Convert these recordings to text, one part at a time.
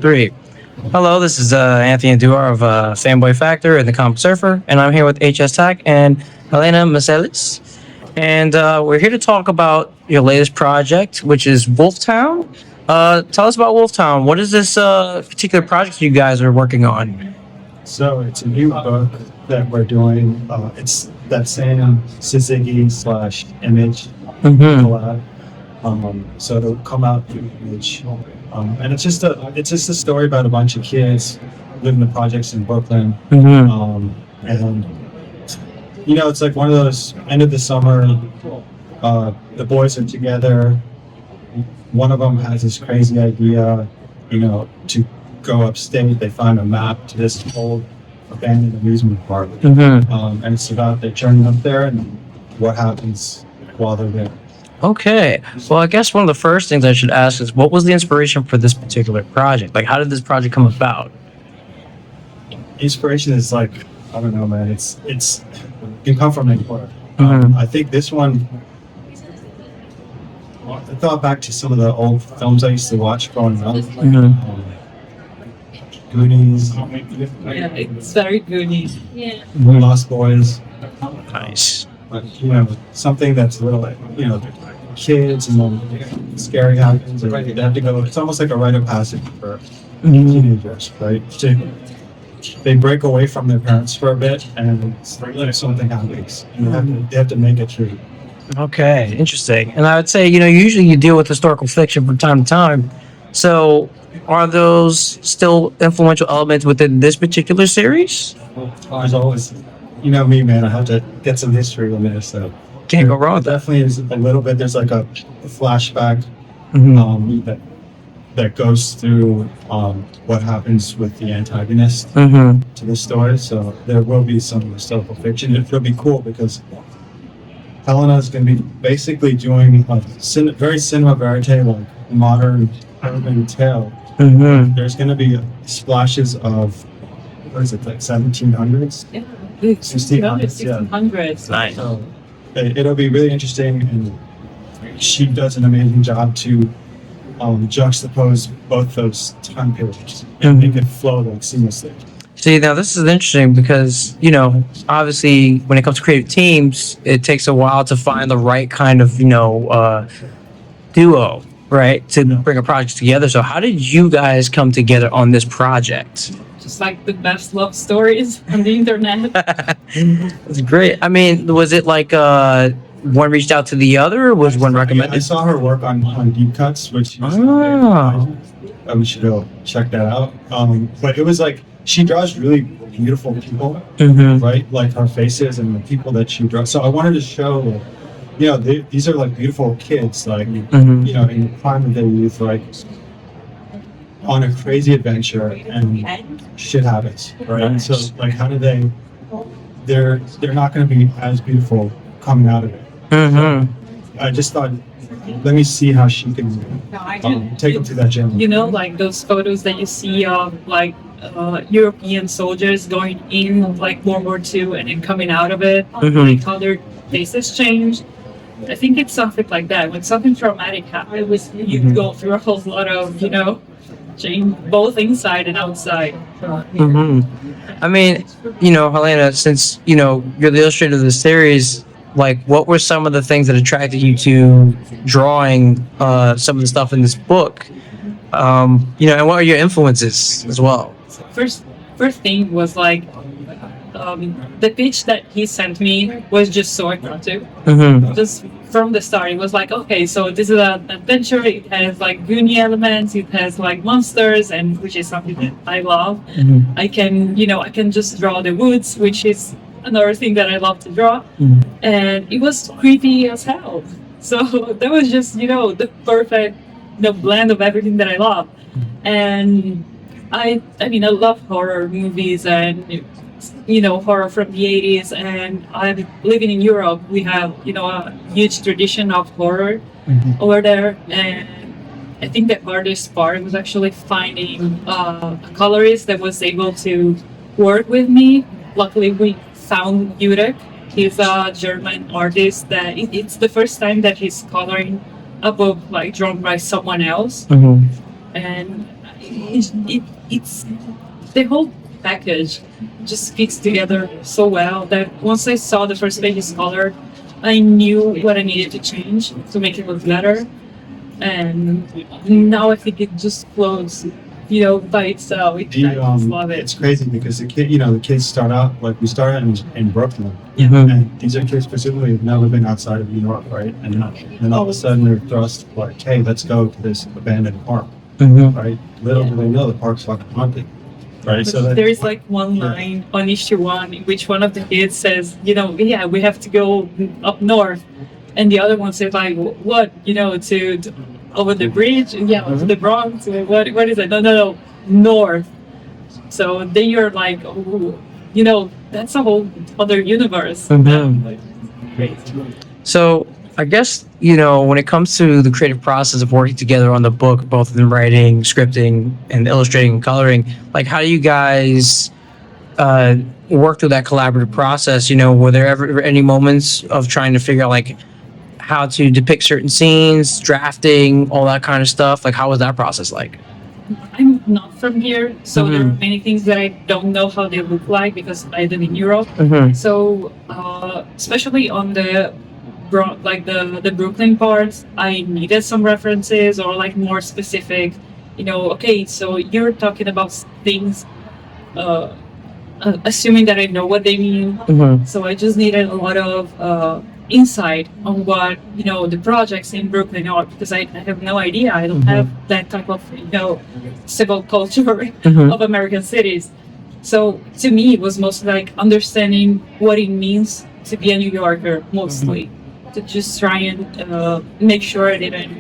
Three. Hello, this is Anthony Andujar of Fanboy Factor and the Comic Surfer, and I'm here with HS Tak and Helena Masellis. And we're here to talk about your latest project, which is Wolftown. Tell us about Wolftown. What is this particular project you guys are working on? So it's a new book that we're doing. It's that same Syzygy slash Image collab. So it'll come out through Image, and it's just a story about a bunch of kids living in projects in Brooklyn. And it's like one of those end of the summer. The boys are together. One of them has this crazy idea, to go upstate. They find a map to this old abandoned amusement park, and it's about their journey up there and what happens while they're there. Okay. Well, I guess one of the first things I should ask is what was the inspiration for this particular project? Like, how did this project come about? Inspiration is like, I don't know, man. It can come from anywhere. I think this one. I thought back to some of the old films I used to watch growing up. Goonies. Yeah, it's very Goonies. Yeah. Lost Boys. Nice. But, something that's a little, kids and then scary happens. And they have to go. It's almost like a rite of passage for teenagers, right? They break away from their parents for a bit, and something happens. And they have to make it through. Okay, interesting. And I would say, usually you deal with historical fiction from time to time. So, are those still influential elements within this particular series? There's always, me, man. I have to get some history in there. So Can't go wrong with that. definitely is a little bit. There's like a flashback that goes through what happens with the antagonist to the story. So there will be some historical fiction. It'll be cool because Helena is going to be basically doing a very cinema verite, like modern urban tale. There's going to be splashes of, what is it, like 1700s? Yeah, 1600s, yeah. 1600s. Nice. So it'll be really interesting, and she does an amazing job to juxtapose both those time periods and make it flow like seamlessly. See, now this is interesting because, obviously when it comes to creative teams, it takes a while to find the right kind of, duo, right, to bring a project together. So how did you guys come together on this project? Just like the best love stories on the internet. That's great. I mean, was it like one reached out to the other, or was one recommended? I saw her work on deep cuts, which is we should go check that out. But it was like, she draws really beautiful people, right? Like her faces and the people that she draws. So I wanted to show, these are like beautiful kids, like, in the prime of their youth, like on a crazy adventure, and shit happens, right? Nice. So like, how do they're not going to be as beautiful coming out of it. So I just thought, let me see how she can take them through that journey. Like those photos that you see of like European soldiers going in like World War II and then coming out of it, like how their faces change. I think it's something like that. When something traumatic happens, you go through a whole lot of, change both inside and outside. I mean, Helena, since, you're the illustrator of the series, like, what were some of the things that attracted you to drawing some of the stuff in this book? And what are your influences as well? First thing was like the pitch that he sent me was just so attractive. Just from the start, it was like, okay, so this is an adventure. It has like Goonie elements. It has like monsters, and which is something that I love. I can just draw the woods, which is another thing that I love to draw. And it was creepy as hell. So that was just the perfect blend of everything that I love. And I love horror movies and horror from the 80s, and I'm living in Europe. We have a huge tradition of horror over there, and I think the hardest part was actually finding a colorist that was able to work with me. Luckily we found Jurek. He's a German artist that it's the first time that he's coloring a book like drawn by someone else. And it's the whole package just fits together so well that once I saw the first pages colored, I knew what I needed to change to make it look better. And now I think it just flows, by itself. I just love It's it. crazy because the kids start out like we start out in Brooklyn, Mhm. and these are kids presumably have never been outside of New York, right? And then all of a sudden they're thrust like, hey, let's go to this abandoned park, Mhm. right? Little do they know the park's fucking haunted, right? So that There is like one line on issue one in which one of the kids says, yeah, we have to go up north, and the other one says like, what, to over the bridge, yeah, to the Bronx. What is it? No, no, no, north. So then you're like, oh, that's a whole other universe. Mhm. Like, great. So I guess when it comes to the creative process of working together on the book, both in writing, scripting, and illustrating and coloring, like how do you guys uh, work through that collaborative process? Were there ever any moments of trying to figure out like how to depict certain scenes, drafting, all that kind of stuff? Like how was that process like? I'm not from here, so there are Mhm. many things that I don't know how they look like because I live in Europe. Mhm. So, especially on the like the Brooklyn parts, I needed some references or like more specific. Okay, so you're talking about things, uh, assuming that I know what they mean. Mhm. So I just needed a lot of insight on what the projects in Brooklyn are because I have no idea. I don't have that type of civil culture Mhm. of American cities. So to me, it was mostly like understanding what it means to be a New Yorker, mostly to just try and make sure I didn't,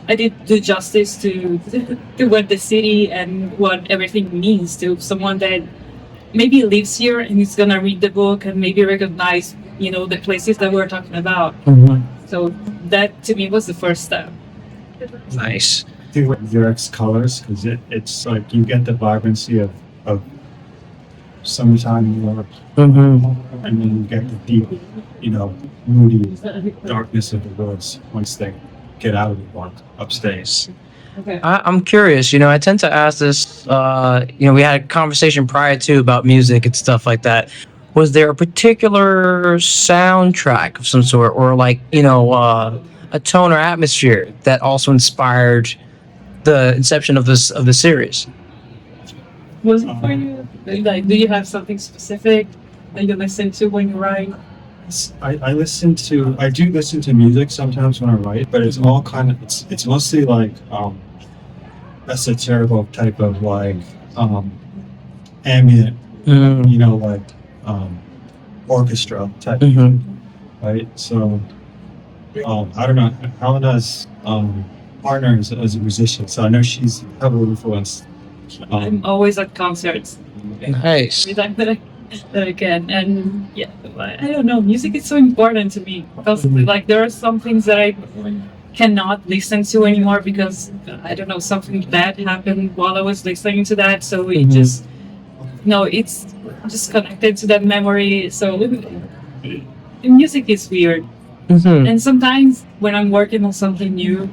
I did do justice to what the city and what everything means to someone that maybe lives here and is gonna read the book and maybe recognize, the places that we're talking about. Mhm. So that to me was the first step. Nice. I think with Xerox colors because it's like you get the vibrancy of summertime New York, Mhm. and then you get the deep, moody darkness of the woods once they get out of the park upstairs. Okay. I'm curious. I tend to ask this. We had a conversation prior to about music and stuff like that. Was there a particular soundtrack of some sort, or like a tone or atmosphere that also inspired the inception of the series? Was it for you? Like, do you have something specific that you listen to when you write? I do listen to music sometimes when I write, but it's all kind of it's mostly like esoterical type of like um, ambient, Mm. like um, orchestra type, Mhm. right? So I don't know. Helena's partner is a musician, so I know she's heavily influenced. I'm always at concerts Nice. every time that I can, and yeah, I don't know. Music is so important to me because like there are some things that I cannot listen to anymore because I don't know something bad happened while I was listening to that. So it Mhm. just no, it's just connected to that memory. So music is weird. Mhm. And sometimes when I'm working on something new,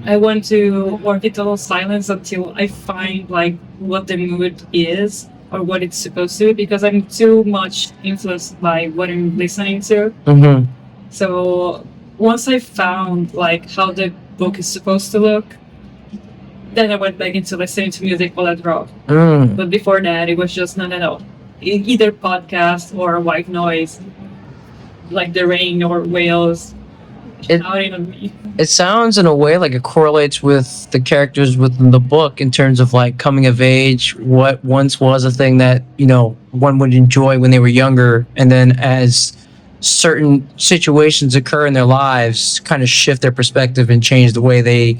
I want to work in total silence until I find like what the mood is or what it's supposed to be because I'm too much influenced by what I'm listening to. Mhm. So once I found like how the book is supposed to look, then I went back into listening to music while I draw. Mm. But before that, it was just no, no, no. Either podcast or white noise, like the rain or whales It shouting on me. it sounds in a way like it correlates with the characters within the book in terms of like coming of age, what once was a thing that one would enjoy when they were younger, and then as certain situations occur in their lives, kind of shift their perspective and change the way they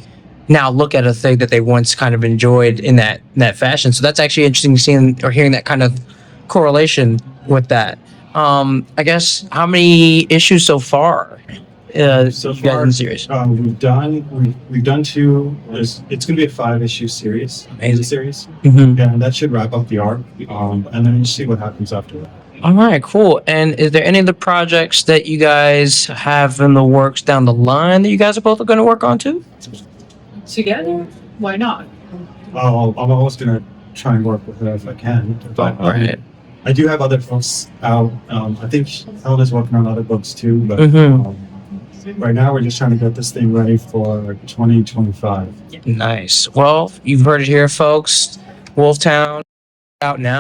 now look at a thing that they once kind of enjoyed in that fashion. So that's actually interesting seeing or hearing that kind of correlation with that. I guess how many issues so far? So You guys in far, the series. we've done two. It's going to be a 5 issue series, Amazing. series, Mhm. and that should wrap up the arc. And then we'll see what happens after that. All right, cool. And is there any of the projects that you guys have in the works down the line that you guys are both going to work on too? Together? Why not? I'm always gonna try and work with her if I can. But All right. I do have other books out. I think Helena's working on other books too. But right now we're just trying to get this thing ready for 2025. Nice. Well, you've heard it here, folks. Wolftown out now.